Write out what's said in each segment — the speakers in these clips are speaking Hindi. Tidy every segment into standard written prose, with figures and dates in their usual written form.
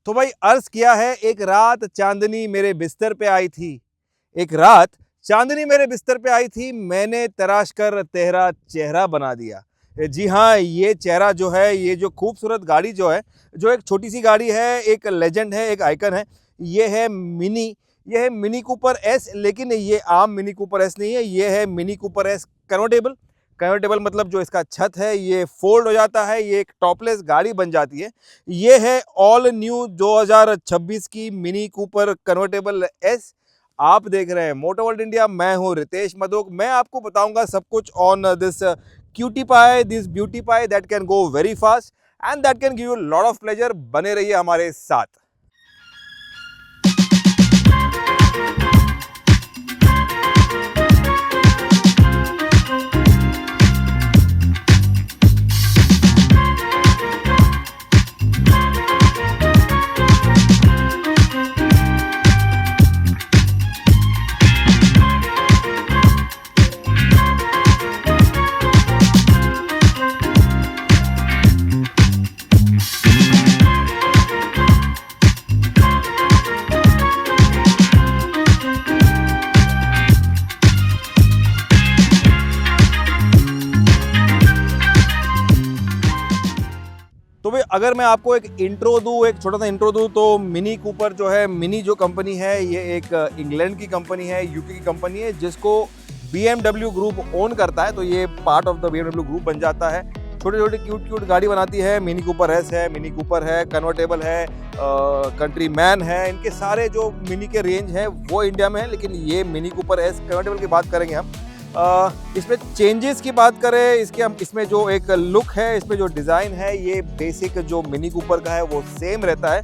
तो भाई अर्ज किया है, एक रात चांदनी मेरे बिस्तर पे आई थी। एक रात चांदनी मेरे बिस्तर पे आई थी, मैंने तराश कर तेरा चेहरा बना दिया। जी हाँ, ये चेहरा जो है, ये जो खूबसूरत गाड़ी जो है, जो एक छोटी सी गाड़ी है, एक लेजेंड है, एक आइकन है, ये है मिनी। ये है मिनी कूपर एस, लेकिन ये आम मिनी कूपर एस नहीं है, ये है mini Cooper S convertible. Convertible मतलब जो इसका छत है ये फोल्ड हो जाता है, ये एक टॉपलेस गाड़ी बन जाती है। ये है ऑल न्यू 2026 की मिनी कूपर कन्वर्टेबल एस। आप देख रहे हैं मोटर वर्ल्ड इंडिया, मैं हूं रितेश मधोक। मैं आपको बताऊंगा सब कुछ on this cutie pie, this beauty pie that can go very fast and that can give you lot of pleasure. बने रहिए हमारे साथ। तो भाई अगर मैं आपको एक इंट्रो दूं, एक छोटा सा इंट्रो दूं, तो मिनी कूपर जो है, मिनी जो कंपनी है, ये एक इंग्लैंड की कंपनी है, यूके की कंपनी है, जिसको BMW ग्रुप ओन करता है। तो ये part of the BMW group बन जाता है। छोटे छोटे क्यूट गाड़ी बनाती है। मिनी कूपर एस है, मिनी कूपर है, कन्वर्टेबल है, कंट्री मैन है। इनके सारे जो मिनी के रेंज हैं वो इंडिया में है, लेकिन ये मिनी कूपर एस कन्वर्टेबल की बात करेंगे हम। इसमें चेंजेस की बात करें, इसमें जो एक लुक है, इसमें जो डिज़ाइन है, ये बेसिक जो मिनी कूपर का है वो सेम रहता है।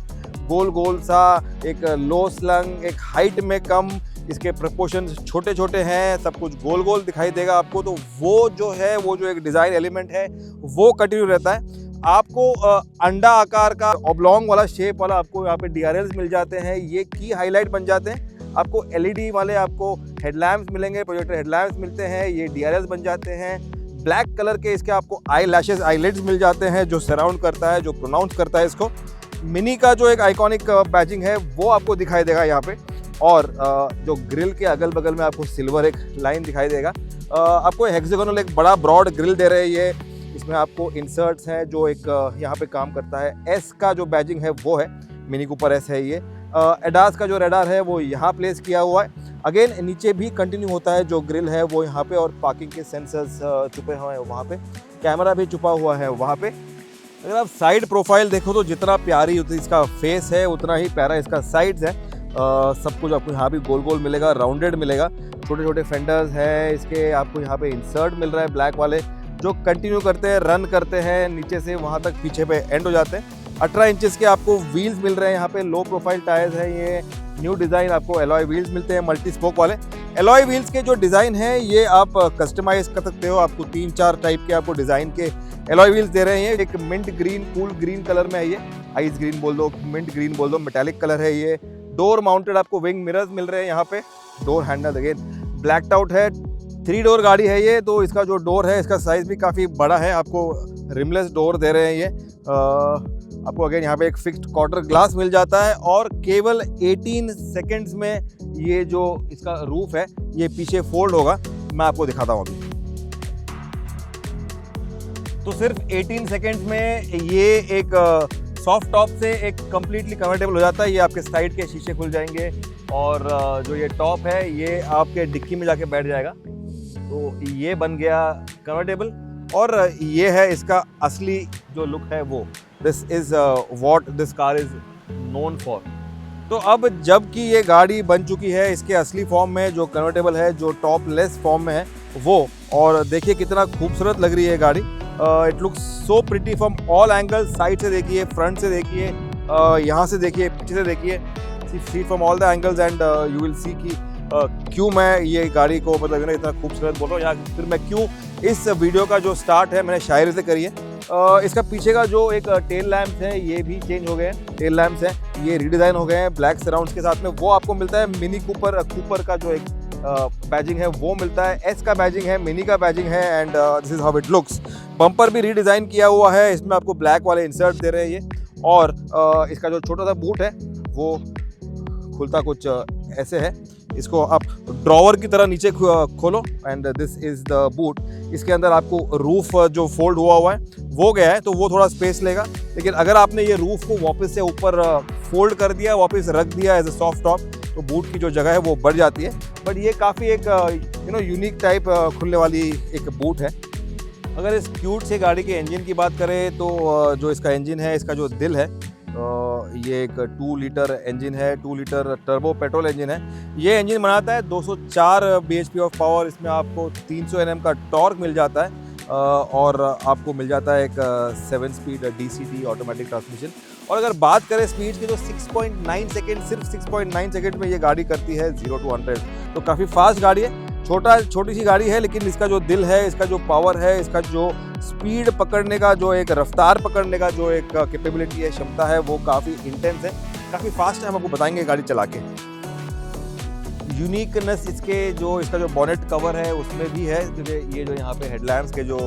गोल गोल सा, एक लो स्लंग, एक हाइट में कम, इसके प्रपोर्शन छोटे छोटे हैं, सब कुछ गोल गोल दिखाई देगा आपको। तो वो जो है, वो जो एक डिज़ाइन एलिमेंट है वो कंटिन्यू रहता है। आपको अंडा आकार का ऑब्लॉन्ग वाला शेप वाला आपको यहाँ पे DRLs मिल जाते हैं, ये की हाईलाइट बन जाते हैं। आपको LED वाले आपको हेडलैम्प्स मिलेंगे, प्रोजेक्टर हेडलैम्प्स मिलते हैं, ये DRLs बन जाते हैं। ब्लैक कलर के इसके आपको आई लैशेस, आईलिड्स मिल जाते हैं, जो सराउंड करता है, जो प्रोनाउंस करता है इसको। मिनी का जो एक आइकॉनिक बैजिंग है वो आपको दिखाई देगा यहाँ पे। और जो ग्रिल के अगल बगल में आपको सिल्वर एक लाइन दिखाई देगा। आपको हेक्सागोनल एक बड़ा ब्रॉड ग्रिल दे रहे हैं ये। इसमें आपको इंसर्ट्स हैं जो एक यहाँ पे काम करता है। एस का जो बैजिंग है वो है, मिनी कूपर एस है ये। एडास का जो रेडार है वो यहाँ प्लेस किया हुआ है। अगेन नीचे भी कंटिन्यू होता है, जो ग्रिल है वो यहाँ पे, और पार्किंग के सेंसर्स छुपे हुए हैं वहाँ पे, कैमरा भी छुपा हुआ है वहाँ पे। अगर आप साइड प्रोफाइल देखो तो जितना प्यारी इसका फेस है उतना ही प्यारा इसका साइड्स है। सब कुछ आपको यहाँ भी गोल गोल मिलेगा, राउंडेड मिलेगा। छोटे छोटे फेंडर्स है इसके, आपको यहाँ पे इंसर्ट मिल रहा है ब्लैक वाले, जो कंटिन्यू करते हैं, रन करते हैं नीचे से वहाँ तक, पीछे पे एंड हो जाते हैं। 18 इंचेस के आपको व्हील्स मिल रहे हैं यहाँ पे, लो प्रोफाइल टायर्स है ये। न्यू डिज़ाइन आपको एलॉय व्हील्स मिलते हैं, मल्टी स्पोक वाले। एलॉय व्हील्स के जो डिज़ाइन है ये आप कस्टमाइज कर सकते हो। आपको 3-4 टाइप के आपको डिज़ाइन के एलॉय व्हील्स दे रहे हैं। एक mint green, cool green colour में है ये, आइस ग्रीन बोल दो, मिंट ग्रीन बोल दो, मेटालिक कलर है ये। डोर माउंटेड आपको विंग मिरर्स मिल रहे हैं यहाँ पे। Door handle again blacked out है। 3 डोर गाड़ी है ये, तो इसका जो डोर है इसका साइज़ भी काफ़ी बड़ा है। आपको रिमलेस डोर दे रहे हैं ये। आपको अगेन यहाँ पे एक फिक्स्ड क्वार्टर ग्लास मिल जाता है, और केवल 18 सेकेंड्स में ये जो इसका रूफ है ये पीछे फोल्ड होगा। मैं आपको दिखाता हूँ अभी। तो सिर्फ 18 सेकेंड्स में ये एक सॉफ्ट टॉप से एक कंप्लीटली कन्वर्टेबल हो जाता है। ये आपके साइड के शीशे खुल जाएंगे, और जो ये टॉप है ये आपके डिक्की में जाके बैठ जाएगा। तो ये बन गया कन्वर्टेबल, और ये है इसका असली जो लुक है वो। This is what this car is known for. तो अब जबकि ये गाड़ी बन चुकी है इसके असली फॉर्म में, जो कन्वर्टेबल है, जो टॉपलेस फॉर्म में है वो, और देखिए कितना खूबसूरत लग रही है गाड़ी। It looks so pretty from all angles. Side से देखिए, फ्रंट से देखिए, यहाँ से देखिए, पीछे से देखिए, see from all the angles, and you will see कि क्यों मैं ये गाड़ी को मतलब इतना खूबसूरत बोल रहा हूँ। या फिर मैं क्यों इस वीडियो का जो स्टार्ट है मैंने शायरी से करी है। इसका पीछे का जो एक टेल लैम्प्स है ये भी चेंज हो गए हैं। टेल लैम्प्स हैं ये रीडिज़ाइन हो गए हैं ब्लैक सराउंड्स के साथ में। वो आपको मिलता है मिनी कूपर का जो एक बैजिंग है वो मिलता है। एस का बैजिंग है, मिनी का बैजिंग है, and this is how it looks. Bumper भी रीडिज़ाइन किया हुआ है, इसमें आपको ब्लैक वाले इंसर्ट दे रहे हैं ये। और इसका जो छोटा सा बूट है वो खुलता कुछ ऐसे है। इसको आप ड्रॉवर की तरह नीचे खोलो and this is the boot. इसके अंदर आपको रूफ जो फोल्ड हुआ है वो गया है, तो वो थोड़ा स्पेस लेगा। लेकिन अगर आपने ये रूफ को वापस से ऊपर फोल्ड कर दिया, वापस रख दिया एज अ सॉफ्ट टॉप, तो बूट की जो जगह है वो बढ़ जाती है। बट ये काफ़ी एक यूनिक टाइप खुलने वाली एक बूट है। अगर इस क्यूट से गाड़ी के इंजन की बात करें तो जो इसका इंजन है, इसका जो दिल है, ये एक 2 लीटर इंजन है, 2 लीटर टर्बो पेट्रोल इंजन है। ये इंजन बनाता है 204 bhp ऑफ पावर। इसमें आपको 300 Nm का टॉर्क मिल जाता है और आपको मिल जाता है एक 7 स्पीड DCT ऑटोमेटिक ट्रांसमिशन। और अगर बात करें स्पीड की तो 6.9 सेकेंड, सिर्फ 6.9 सेकेंड में ये गाड़ी करती है 0 to 100। तो काफ़ी फास्ट गाड़ी है। छोटी सी गाड़ी है, लेकिन इसका जो दिल है, इसका जो पावर है, इसका जो स्पीड पकड़ने का, जो एक रफ्तार पकड़ने का जो एक कैपेबिलिटी है, क्षमता है, वो काफ़ी इंटेंस है, काफ़ी फास्ट है। हम आपको बताएंगे गाड़ी चला के। यूनिकनेस इसका जो बॉनेट कवर है उसमें भी है, क्योंकि ये जो यहाँ पे हेडलैम्प्स के जो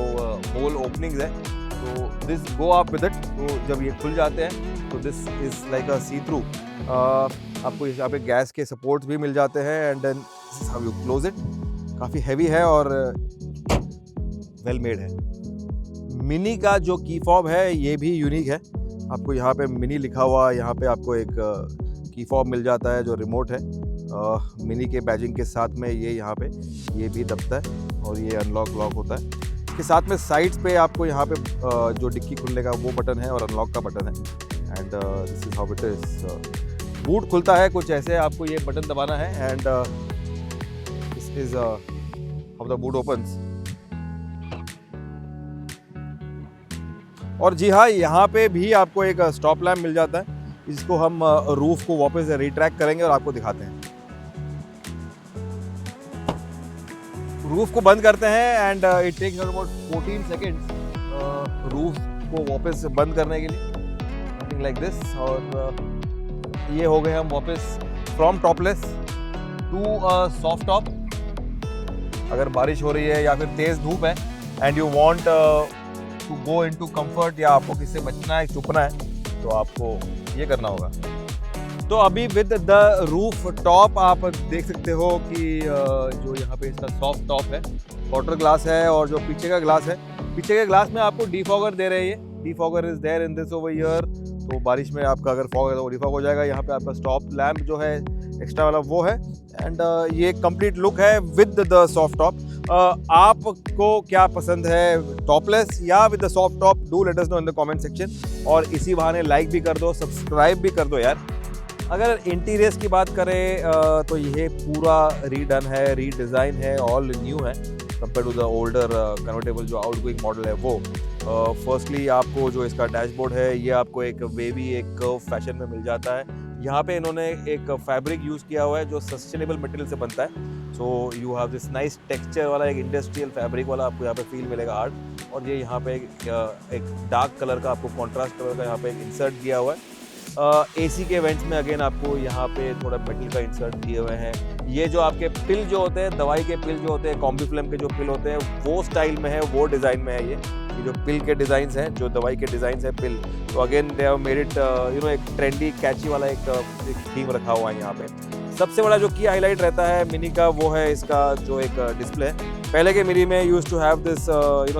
होल ओपनिंग्स है, तो this go up with it. तो जब ये खुल जाते हैं तो this is like a see through. आपको यहाँ पे गैस के सपोर्ट्स भी मिल जाते हैं and then this is how you close it. काफ़ी हैवी है और वेल मेड है। मिनी का जो की फॉब है ये भी यूनिक है। आपको यहाँ पे मिनी लिखा हुआ, यहाँ पे आपको एक की फॉब मिल जाता है जो रिमोट है। मिनी के बैजिंग के साथ में ये यहाँ पे ये भी दबता है और ये अनलॉक लॉक होता है। इसके साथ में साइड्स पे आपको यहाँ पे जो डिक्की खुलने का वो बटन है और अनलॉक का बटन है and this is how it is. Boot खुलता है कुछ ऐसे, आपको ये बटन दबाना है and this is how the boot opens. और जी हाँ, यहाँ पे भी आपको एक स्टॉप लैम्प मिल जाता है। इसको हम रूफ को वापस रिट्रैक्ट करेंगे और आपको दिखाते हैं। रूफ को बंद करते हैं and it takes about 14 seconds roof को वापस बंद करने के लिए, समथिंग लाइक दिस। और ये हो गए हम वापस from topless to soft top. अगर बारिश हो रही है या फिर तेज़ धूप है and you want to go into comfort, या आपको किससे बचना है, छुपना है, तो आपको ये करना होगा। तो अभी विद द रूफ टॉप आप देख सकते हो कि जो यहाँ पे इसका सॉफ्ट टॉप है, वाटर ग्लास है, और जो पीछे का ग्लास है, पीछे के ग्लास में आपको डीफॉगर दे रहे हैं। Defogger is there in this over here. तो बारिश में आपका अगर फॉग है तो डिफॉग हो जाएगा। यहाँ पे आपका स्टॉप लैम्प जो है एक्स्ट्रा वाला वो है एंड ये कंप्लीट लुक है विद द सॉफ्ट टॉप। आपको क्या पसंद है, टॉपलेस या with the soft top? Do let us know in the comment section. और इसी बहाने लाइक भी कर दो, सब्सक्राइब भी कर दो यार। अगर इंटीरियर्स की बात करें तो ये पूरा रीडन है, रीडिज़ाइन है, ऑल न्यू है compare to the older convertible जो आउटगोइंग मॉडल है वो। फर्स्टली आपको जो इसका डैशबोर्ड है ये आपको एक वेवी, एक कर्व फैशन में मिल जाता है। यहाँ पे इन्होंने एक फैब्रिक यूज़ किया हुआ है जो सस्टेनेबल मटेरियल से बनता है। So you have this nice texture वाला एक इंडस्ट्रियल फैब्रिक वाला आपको यहाँ पे फील मिलेगा आर्ट। और ये यहाँ पे एक डार्क कलर का, आपको कॉन्ट्रास्ट कलर का यहाँ पे एक इंसर्ट दिया हुआ है। AC के वेंट्स में अगेन आपको यहाँ पे थोड़ा मेटल का इंसर्ट दिए हुए हैं। ये जो आपके पिल जो होते हैं, दवाई के पिल जो होते हैं, कॉम्बीफ्लेम के जो पिल होते हैं, वो स्टाइल में है, वो डिज़ाइन में है। ये जो पिल के डिज़ाइंस हैं, जो दवाई के डिज़ाइंस हैं पिल, तो again they have made it एक ट्रेंडी कैची वाला एक थीम रखा हुआ है यहाँ पे। सबसे बड़ा जो की हाईलाइट रहता है मिनी का वो है इसका जो एक डिस्प्ले है। पहले के मिनी में use to have this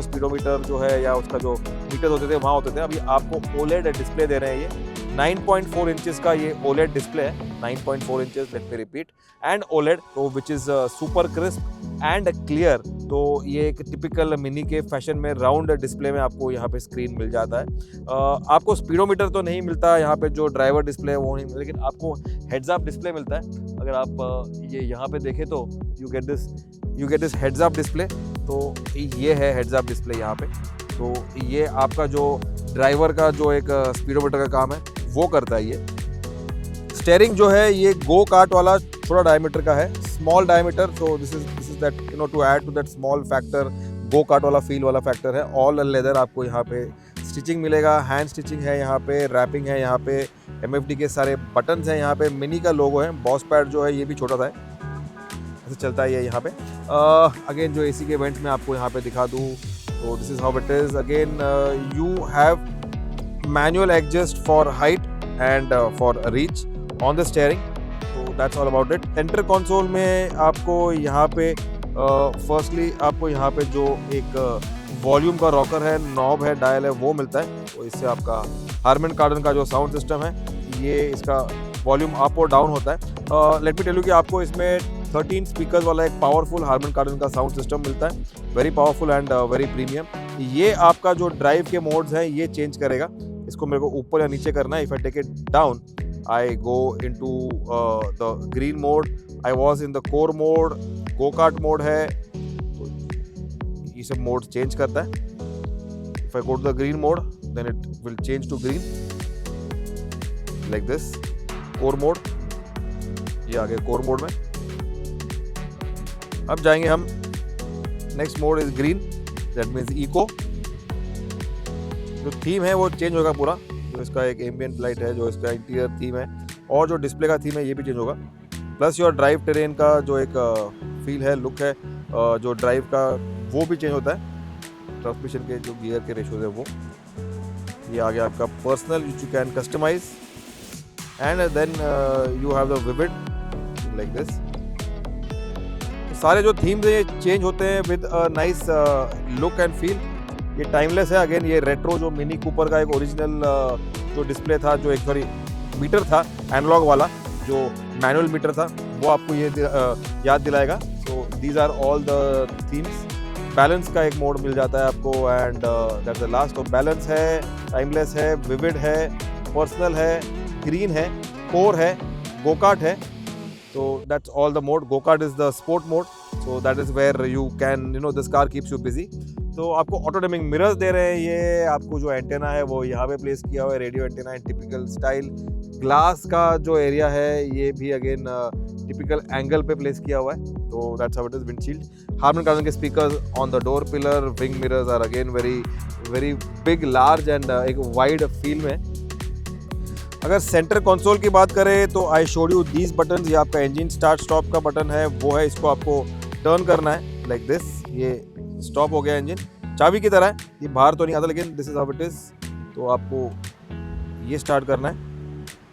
speedometer जो है या उसका जो मीटर होते थे वहाँ होते थे। अभी आपको OLED डिस्प्ले दे रहे हैं। ये 9.4 इंचेस का ये OLED डिस्प्ले है, 9.4 inches, let me repeat, and OLED, तो which is super crisp and clear. तो ये एक टिपिकल मिनी के फैशन में राउंड डिस्प्ले में आपको यहाँ पे स्क्रीन मिल जाता है। आपको स्पीडोमीटर तो नहीं मिलता यहाँ पे, जो ड्राइवर डिस्प्ले है वो नहीं मिलता, लेकिन आपको हेड्स अप डिस्प्ले मिलता है। अगर आप ये यहाँ पे देखें तो you get this heads up display. तो ये है हेड्स अप डिस्प्ले यहाँ पे। तो ये आपका जो ड्राइवर का जो एक स्पीडोमीटर का काम है वो करता है। ये स्टेयरिंग जो है ये गो कार्ट वाला थोड़ा डायमीटर का है, स्मॉल डायमीटर। तो this is that to add to that small factor, go kart वाला फील वाला फैक्टर है। ऑल लेदर आपको यहाँ पे स्टिचिंग मिलेगा, हैंड स्टिचिंग है, यहाँ पे रैपिंग है, यहाँ पे MFD के सारे बटन्स हैं, यहाँ पे मिनी का लोगो है। बॉस पैड जो है ये भी छोटा सा है, ऐसे चलता है ये यहाँ पे। अगेन जो AC के वेंट्स में आपको यहाँ पे दिखा दूँ तो this is how it is. Again you have manual adjust for height and for reach on the steering. So that's all about it. Center console में आपको यहाँ पे फर्स्टली आपको यहाँ पे जो एक वॉल्यूम का रॉकर है, नॉब है, डायल है, वो मिलता है। तो इससे आपका हार्मन कार्डन का जो साउंड सिस्टम है, ये इसका वॉल्यूम अप और डाउन होता है। लेट मी टेल यू कि आपको इसमें 13 स्पीकर्स वाला एक पावरफुल हार्मन कार्डन का साउंड सिस्टम मिलता है, very powerful and very premium. ये आपका जो ड्राइव के मोड्स हैं ये चेंज करेगा। इसको मेरे को ऊपर या नीचे करना है। If I take it down, I go into the green mode, I was in the core mode, go kart mode है, ये सब मोड चेंज करता है। If I go to the green mode, then it will change to green like this. Core mode, ये आ गया कोर मोड में। अब जाएंगे हम, next mode is green, that means eco. जो थीम है वो चेंज होगा पूरा। जो इसका एक एम्बिएंट लाइट है, जो इसका इंटीरियर थीम है, और जो डिस्प्ले का थीम है ये भी चेंज होगा। प्लस योर ड्राइव टेरेन का जो एक फील है, लुक है, जो ड्राइव का वो भी चेंज होता है। ट्रांसमिशन के जो गियर के रेशोज है वो। ये आ गया आपका personal, which you can customize, and then you have the vivid like this. सारे जो थीम्स हैं ये चेंज होते हैं with a nice look and feel. ये टाइमलेस है। अगेन ये रेट्रो जो मिनी कूपर का एक ओरिजिनल जो डिस्प्ले था, जो एक सॉरी मीटर था एनालॉग वाला, जो मैनुअल मीटर था, वो आपको ये याद दिलाएगा। So these are all the themes. Balance का एक मोड मिल जाता है आपको, एंड दैट्स द लास्ट। तो बैलेंस है, टाइमलेस है, विविड है, पर्सनल है, ग्रीन है, कोर है, गोकार्ट है। So that's all the mode. Go-kart is the sport mode. So that is where you can, you know, this car keeps you busy. तो आपको ऑटो डिमिंग मिरर्स दे रहे हैं। ये आपको जो एंटेना है वो यहाँ पे प्लेस किया हुआ है, रेडियो एंटेना है, टिपिकल स्टाइल। ग्लास का जो एरिया है ये भी अगेन टिपिकल एंगल पे प्लेस किया हुआ है। तो that's how it is. Windshield, Harman Kardon के speakers on the door pillar, wing mirrors are again very big, large and एक वाइड फील में। अगर सेंटर कंसोल की बात करें तो I showed you these button. ये आपका इंजन स्टार्ट स्टॉप का बटन है, वो है, इसको आपको टर्न करना है लाइक दिस। ये स्टॉप हो गया इंजन, चाबी की तरह है, ये बाहर तो नहीं आता, लेकिन this is how it is. तो आपको ये स्टार्ट करना है,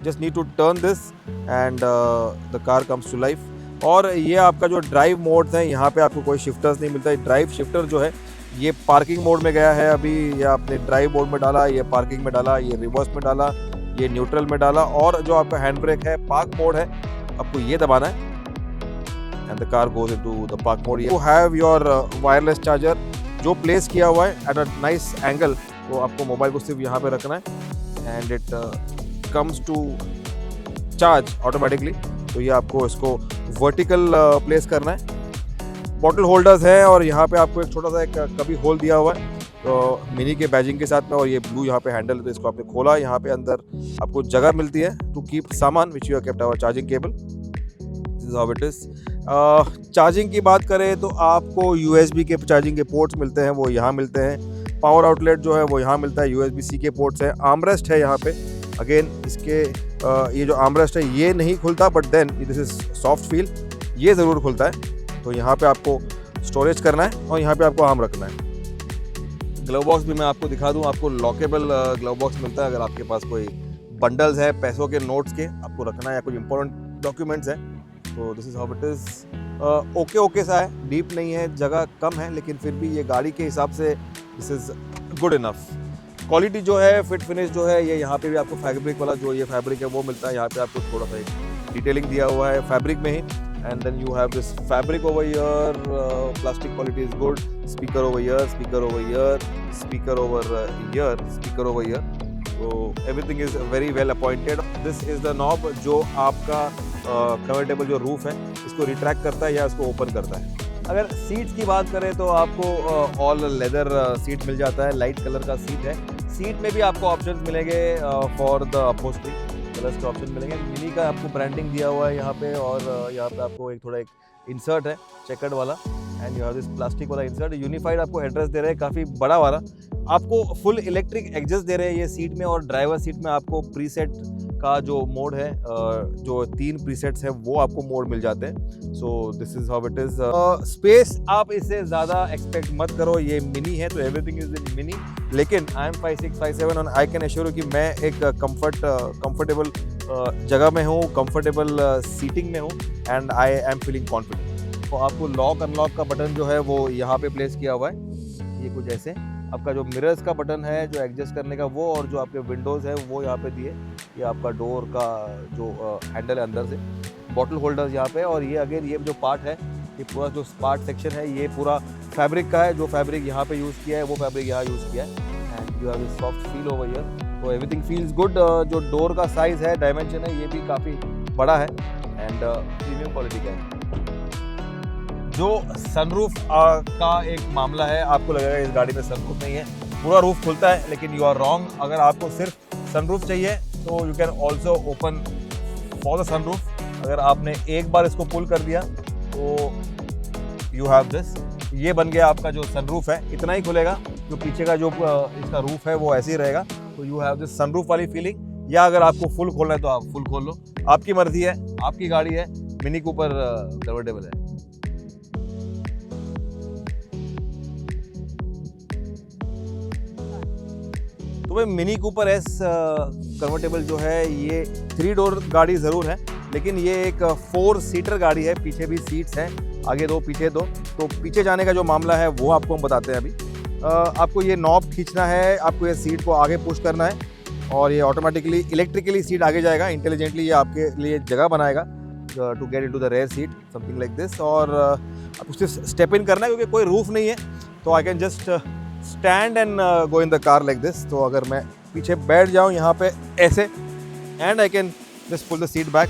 just need to turn this and the car comes to life. और ये आपका जो ड्राइव मोड्स हैं, यहाँ पे आपको कोई शिफ्टर्स नहीं मिलता है। ड्राइव शिफ्टर जो है ये पार्किंग मोड में गया है अभी, या आपने ड्राइव मोड में डाला, ये पार्किंग में डाला, ये रिवर्स में डाला, ये न्यूट्रल में डाला। और जो आपका हैंड ब्रेक है, पार्क मोड है, आपको ये दबाना है and the car goes into the park mode. You have your wireless charger जो प्लेस किया हुआ है एट अ नाइस एंगल। तो आपको मोबाइल को सिर्फ यहाँ पे रखना है and it comes to charge automatically. तो ये आपको इसको वर्टिकल प्लेस करना है। बॉटल होल्डर्स है, और यहाँ पे आपको एक छोटा सा एक कभी होल दिया हुआ है, तो मिनी के बैजिंग के साथ में। और ये ब्लू यहाँ पे हैंडल, तो इसको आपने खोला, यहाँ पे अंदर आपको जगह मिलती है टू कीप सामान which you have kept our charging cable. This is how it is. Charging की बात करें तो आपको USB के चार्जिंग के पोर्ट्स मिलते हैं, वो यहाँ मिलते हैं। पावर आउटलेट जो है वो यहाँ मिलता है, USB-C के पोर्ट्स हैं। आर्मरेस्ट है यहाँ पे। अगेन इसके ये जो आर्मरेस्ट है ये नहीं खुलता, but then this is soft feel, ये ज़रूर खुलता है। तो यहाँ पे आपको स्टोरेज करना है और यहाँ पे आपको आर्म रखना है। ग्लव बॉक्स भी मैं आपको दिखा दूं, आपको लॉकेबल ग्लव बॉक्स मिलता है। अगर आपके पास कोई बंडल्स है पैसों के, नोट्स के, आपको रखना है, या कुछ इंपॉर्टेंट डॉक्यूमेंट्स हैं, तो this is how it is. Okay सा है, डीप नहीं है, जगह कम है, लेकिन फिर भी ये गाड़ी के हिसाब से this is good enough. Quality जो है, फिट फिनिश जो है, ये यहाँ पे भी आपको फैब्रिक वाला जो ये फैब्रिक है वो मिलता है। यहाँ पे आपको थोड़ा सा एक डिटेलिंग दिया हुआ है फैब्रिक में ही। And then you have this fabric over here, plastic quality is good, speaker over here, speaker over here, speaker over here, speaker over here, so everything is very well appointed. This is the knob जो आपका convertible जो roof है इसको रिट्रैक्ट करता है या इसको ओपन करता है। अगर सीट्स की बात करें तो आपको ऑल लेदर सीट मिल जाता है, लाइट कलर का सीट है। सीट में भी आपको ऑप्शंस मिलेंगे फॉर द अपहोल्स्ट्री, कलर्स के ऑप्शन मिलेंगे। मिनी का आपको ब्रांडिंग दिया हुआ है यहाँ पे, और यहाँ पे आपको एक थोड़ा एक इंसर्ट है चेकर्ड वाला, and you have this plastic वाला इंसर्ट। यूनिफाइड आपको एड्रेस दे रहे हैं, काफ़ी बड़ा वाला। आपको फुल इलेक्ट्रिक एग्जस्ट दे रहे हैं ये सीट में, और ड्राइवर सीट में आपको प्रीसेट का जो मोड है, जो 3 प्रीसेट्स है वो आपको मोड मिल जाते हैं। So this is how it is. Space आप इससे ज़्यादा एक्सपेक्ट मत करो, ये मिनी है तो एवरीथिंग इज इन मिनी, लेकिन आई एम 5'6", 5'7" और आई कैन एश्योर यू कि मैं एक कंफर्टेबल जगह में हूँ, कंफर्टेबल सीटिंग में हूँ and I am feeling confident. तो आपको लॉक अनलॉक का बटन जो है वो यहाँ पे प्लेस किया हुआ है, ये कुछ ऐसे। आपका जो मिरर्स का बटन है जो एडजस्ट करने का वो, और जो आपके विंडोज़ है वो यहाँ पे दिए। ये आपका डोर का जो हैंडल है अंदर से, बॉटल होल्डर्स यहाँ पे, और ये अगेन ये जो पार्ट है, ये पूरा जो पार्ट सेक्शन है ये पूरा फैब्रिक का है। जो फैब्रिक यहाँ पे यूज़ किया है वो फैब्रिक यहाँ यूज़ किया है and you have a soft feel over here. तो एवरीथिंग फील्स गुड। जो डोर का साइज़ है, डायमेंशन है, ये भी काफ़ी बड़ा है एंड प्रीमियम क्वालिटी का है। जो सनरूफ का एक मामला है, आपको लगेगा इस गाड़ी में सनरूफ नहीं है, पूरा रूफ खुलता है, लेकिन यू आर रॉन्ग। अगर आपको सिर्फ सनरूफ चाहिए तो you can also open for the sunroof. अगर आपने एक बार इसको पुल कर दिया तो यू हैव दिस, ये बन गया आपका जो सनरूफ है। इतना ही खुलेगा, जो पीछे का जो इसका रूफ है वो ऐसे ही रहेगा। तो यू हैव दिस सनरूफ वाली फीलिंग। या अगर आपको फुल खोलना है तो आप फुल खोल लो, आपकी मर्जी है, आपकी गाड़ी है। मिनी कूपर कन्वर्टेबल है। तो भाई मिनी कूपर एस कन्वर्टेबल जो है ये 3 डोर गाड़ी ज़रूर है, लेकिन ये एक 4 सीटर गाड़ी है। पीछे भी सीट्स हैं, आगे 2 पीछे 2। तो पीछे जाने का जो मामला है वो आपको हम बताते हैं अभी। आपको ये नॉब खींचना है, आपको ये सीट को आगे पुश करना है और ये ऑटोमेटिकली इलेक्ट्रिकली सीट आगे जाएगा। इंटेलिजेंटली ये आपके लिए जगह बनाएगा to get into the rear seat, something like this. और आपको सिर्फ स्टेप इन करना है क्योंकि कोई रूफ नहीं है, तो I can just stand and go in the car like this. तो अगर मैं पीछे बैठ जाऊँ यहाँ पे ऐसे, and I can just pull the seat back.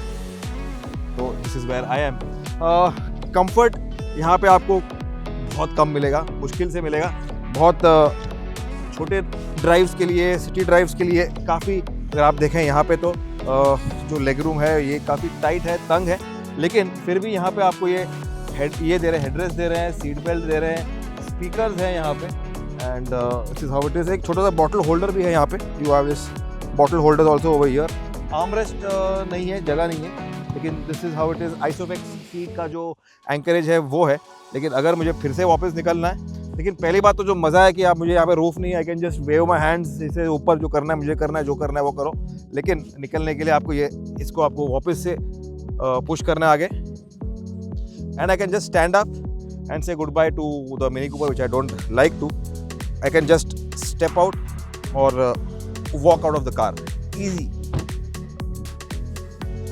तो this is where I am. Comfort यहाँ पे आपको बहुत कम मिलेगा, मुश्किल से मिलेगा। बहुत छोटे ड्राइव्स के लिए, सिटी ड्राइव्स के लिए काफ़ी, अगर आप देखें यहाँ पे तो जो लेग रूम है ये काफ़ी टाइट है, तंग है, लेकिन फिर भी यहाँ पे आपको ये दे रहे हैं, हेडरेस्ट दे रहे हैं, सीट बेल्ट दे रहे हैं, स्पीकर्स हैं यहाँ पे and this is how it is. एक छोटा सा बॉटल होल्डर भी है यहाँ पे, you have this bottle holder also over here. Armrest नहीं है, जगह नहीं है, लेकिन this is how it is. Isofix seat का जो एंकरेज है वो है, लेकिन अगर मुझे फिर से वापस निकलना है, लेकिन पहली बात तो जो मज़ा है कि आप, मुझे यहाँ पे रूफ नहीं है, आई can just wave my hands, इसे ऊपर जो करना है मुझे करना है, जो करना है वो करो। लेकिन निकलने के लिए आपको इसको आपको वापस से पुश करना है आगे, and I can just stand up and say goodbye to the Mini Cooper which I don't like to. I can just step out और walk out of the car, easy.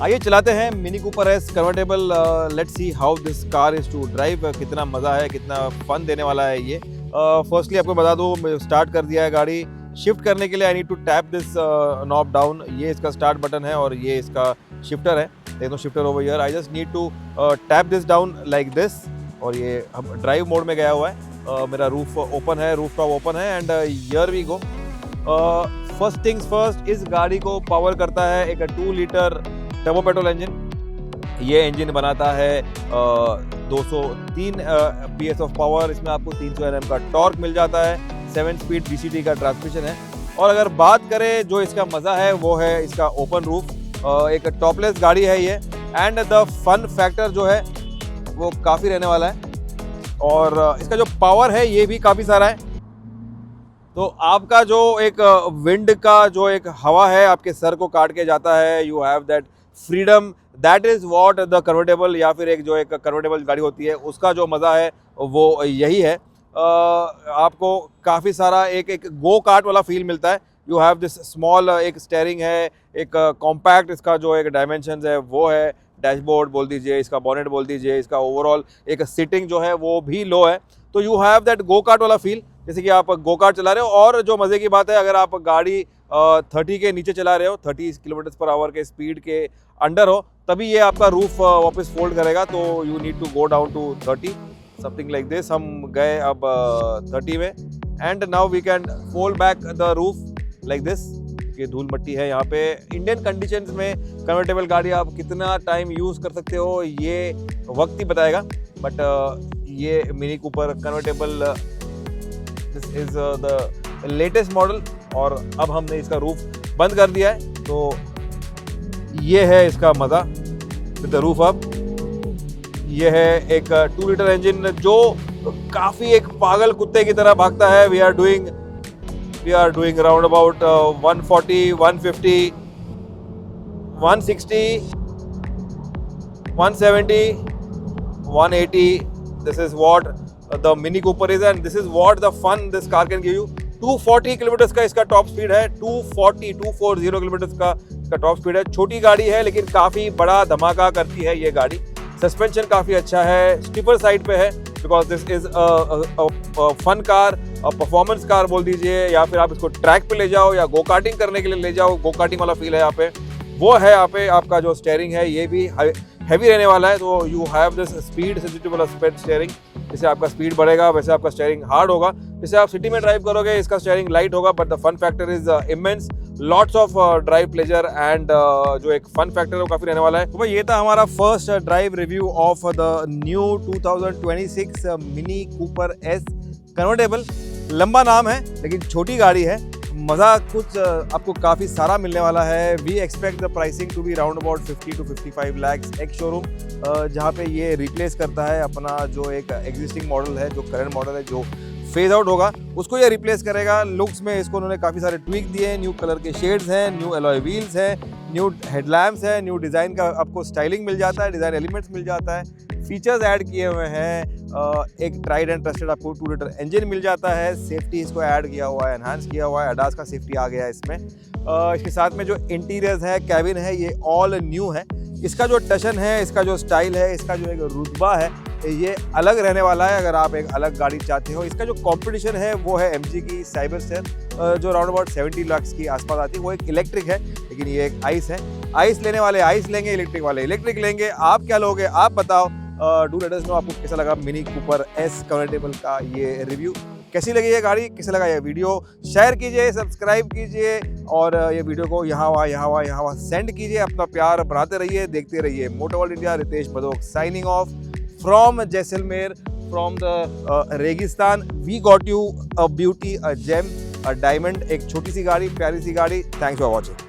आइए चलाते हैं Mini Cooper S convertible. Let's see how this car is to drive. कितना मज़ा है, कितना फन देने वाला है ये। फर्स्टली आपको बता दूँ, स्टार्ट कर दिया है गाड़ी। शिफ्ट करने के लिए I need to tap this knob down. ये इसका स्टार्ट बटन है और ये इसका शिफ्टर है। देखो shifter over here, I just need to tap this down like this, और ये हम ड्राइव मोड में गया हुआ है। मेरा रूफ ओपन है, रूफ टॉप ओपन है and here we go. First things first, इस गाड़ी को पावर करता है एक 2 लीटर टर्बो पेट्रोल इंजन। ये इंजन बनाता है 203 PS ऑफ पावर। इसमें आपको 300 Nm का टॉर्क मिल जाता है। 7 स्पीड DCT का ट्रांसमिशन है। और अगर बात करें जो इसका मज़ा है वो है इसका ओपन रूफ। एक टॉपलेस गाड़ी है ये, एंड द फन फैक्टर जो है वो काफ़ी रहने वाला है। और इसका जो पावर है ये भी काफ़ी सारा है। तो आपका जो एक विंड का जो एक हवा है आपके सर को काट के जाता है, you have that freedom, that is what the convertible, या फिर एक जो एक कन्वर्टेबल गाड़ी होती है उसका जो मज़ा है वो यही है। आपको काफ़ी सारा एक गो कार्ट वाला फील मिलता है। यू हैव दिस स्मॉल, एक स्टेयरिंग है, एक कॉम्पैक्ट इसका जो एक डायमेंशंस है वो है। डैशबोर्ड बोल दीजिए, इसका बॉनेट बोल दीजिए, इसका ओवरऑल एक सीटिंग जो है वो भी लो है। तो you have that go kart वाला फील, जैसे कि आप गो कार्ट चला रहे हो। और जो मज़े की बात है, अगर आप गाड़ी 30 के नीचे चला रहे हो, 30 km/h के स्पीड के अंडर हो, तभी ये आपका रूफ वापस फोल्ड करेगा। तो you need to go down to 30, something like this. हम गए अब 30 में, and now we can fold back the roof like this. ये धूल मट्टी है यहाँ पे। इंडियन कंडीशंस में कन्वर्टेबल गाड़ी आप कितना टाइम यूज़ कर सकते हो ये वक्त ही बताएगा, बट ये mini Cooper convertible this is the latest model. और अब हमने इसका रूफ बंद कर दिया है, तो ये है इसका मज़ा विद द रूफ अप। ये है एक 2 लीटर इंजन जो काफ़ी एक पागल कुत्ते की तरह भागता है। We are doing around about 140, 150, 160, 170, 180. This is what the Mini Cooper is and this is what the fun this car can give you. 240 kilometre का इसका टॉप स्पीड है, 240 किलोमीटर का इसका टॉप स्पीड है। छोटी गाड़ी है लेकिन काफ़ी बड़ा धमाका करती है ये गाड़ी। सस्पेंशन काफ़ी अच्छा है, स्टीपर साइड पे है because this is fun car, performance car बोल दीजिए, या फिर आप इसको ट्रैक पे ले जाओ या गो कार्टिंग करने के लिए ले जाओ, गो कार्टिंग वाला फील है यहाँ पे। वो है यहाँ पे आपका जो स्टेयरिंग है ये भी हैवी रहने वाला है, तो you have this speed sensitive steering. जैसे आपका स्पीड बढ़ेगा वैसे आपका स्टेयरिंग हार्ड होगा। जैसे आप सिटी में ड्राइव करोगे इसका स्टेयरिंग लाइट होगा, but the fun factor is immense, lots of drive pleasure and जो एक फन फैक्टर है वो काफ़ी रहने वाला है। तो भाई ये था हमारा first drive review of the new 2026 mini Cooper S convertible. लंबा नाम है लेकिन छोटी गाड़ी है, मज़ा कुछ आपको काफ़ी सारा मिलने वाला है। We expect the pricing to be round about 50 to 55 lakhs ex showroom, जहाँ पे ये रिप्लेस करता है अपना जो एक एग्जिस्टिंग मॉडल है, जो करंट मॉडल है जो फेज आउट होगा उसको ये रिप्लेस करेगा। लुक्स में इसको उन्होंने काफ़ी सारे ट्विक दिए हैं, न्यू कलर के शेड्स हैं, न्यू एलॉय व्हील्स हैं, न्यू हेडलैम्प्स है, न्यू डिज़ाइन का आपको स्टाइलिंग मिल जाता है, डिज़ाइन एलिमेंट्स मिल जाता है, फीचर्स ऐड किए हुए हैं, एक ट्राइड एंड ट्रस्टेड आपको 2 लीटर इंजन मिल जाता है, सेफ्टी इसको ऐड किया हुआ है, एनहांस किया हुआ है, अडास का सेफ्टी आ गया है इसमें। इसके साथ में जो इंटीरियर्स है, कैबिन है, ये ऑल न्यू है। इसका जो टशन है, इसका जो स्टाइल है, इसका जो एक रुतबा है ये अलग रहने वाला है अगर आप एक अलग गाड़ी चाहते हो। इसका जो कंपटीशन है वो है MG की साइबरस्टर जो राउंड अबाउट 70 lakhs की आसपास आती है। वो एक इलेक्ट्रिक है लेकिन ये एक आइस है। आइस लेने वाले आइस लेंगे, इलेक्ट्रिक वाले इलेक्ट्रिक लेंगे। आप क्या लोगे आप बताओ। डू लेट अस नो आपको कैसा लगा मिनी कूपर एस कन्वर्टेबल का ये रिव्यू, कैसी लगी ये गाड़ी, कैसा लगा ये वीडियो। शेयर कीजिए, सब्सक्राइब कीजिए और ये वीडियो को यहाँ वहाँ सेंड कीजिए। अपना प्यार बनाते रहिए, देखते रहिए। Motor World India, Ritesh Badok signing off from Jaisalmer, from the रेगिस्तान। We got you a beauty, a gem, a diamond, एक छोटी सी गाड़ी, प्यारी सी गाड़ी। Thanks for watching.